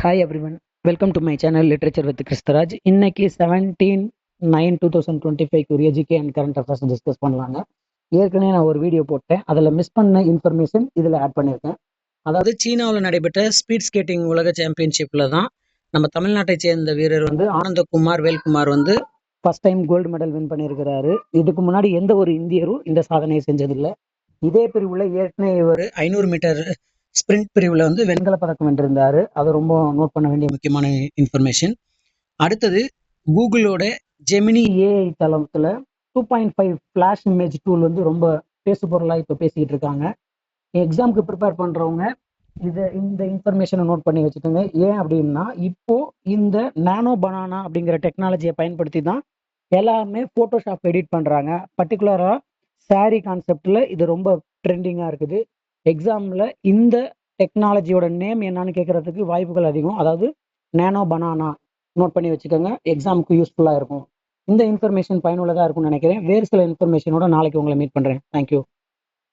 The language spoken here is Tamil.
Hi everyone, welcome to my channel Literature with Kristaraj. இன்னைக்கு 17/9/2025 உரிய GK and current affairs discuss பண்ணலாங்க. ஏற்கனவே நான் ஒரு வீடியோ போட்டேன், அதில் மிஸ் பண்ண இன்ஃபர்மேஷன் இதில் ஆட் பண்ணியிருக்கேன். அதாவது சீனாவில் நடைபெற்ற ஸ்பீட் ஸ்கேட்டிங் உலக சாம்பியன்ஷிப்பில் தான் நம்ம தமிழ்நாட்டை சேர்ந்த வீரர் Anandkumar Velkumar first time gold medal win பண்ணியிருக்கிறாரு. இதுக்கு முன்னாடி எந்த ஒரு இந்தியரும் இந்த சாதனையை செஞ்சதில்லை. இதே பிரிவுல ஏற்கனவே இவர் 500 மீட்டர் ஸ்பிரிண்ட் பிரிவில் வெண்கல பதக்கம் வென்றிருந்தாரு. அது ரொம்ப நோட் பண்ண வேண்டிய முக்கியமான இன்ஃபர்மேஷன். அடுத்தது கூகுளோட ஜெமினி ஏஐ தளத்துல 2.5 ஃபிளாஷ் இமேஜ் டூல் ரொம்ப பேசு பொருளாக இப்போ பேசிக்கிட்டு இருக்காங்க. எக்ஸாமுக்கு ப்ரிப்பேர் பண்றவங்க இந்த இன்ஃபர்மேஷனை நோட் பண்ணி வச்சுக்கோங்க. ஏன் அப்படின்னா இப்போ இந்த நானோ பனானா அப்படிங்கிற டெக்னாலஜியை பயன்படுத்தி தான் எல்லாமே போட்டோஷாப் எடிட் பண்றாங்க. பர்டிகுலரா சாரி கான்செப்ட்ல இது ரொம்ப ட்ரெண்டிங்கா இருக்குது. எக்ஸாம்ல இந்த டெக்னாலஜியோட நேம் என்னன்னு கேட்கறதுக்கு வாய்ப்புகள் அதிகம். அதாவது நானோ பனானா நோட் பண்ணி வச்சுக்கோங்க, எக்ஸாமுக்கு யூஸ்ஃபுல்லா இருக்கும். இந்த இன்ஃபர்மேஷன் பயனுள்ளதா இருக்கும்னு நினைக்கிறேன். வேறு சில இன்ஃபர்மேஷனோட நாளைக்கு உங்களை மீட் பண்றேன். தேங்க்யூ.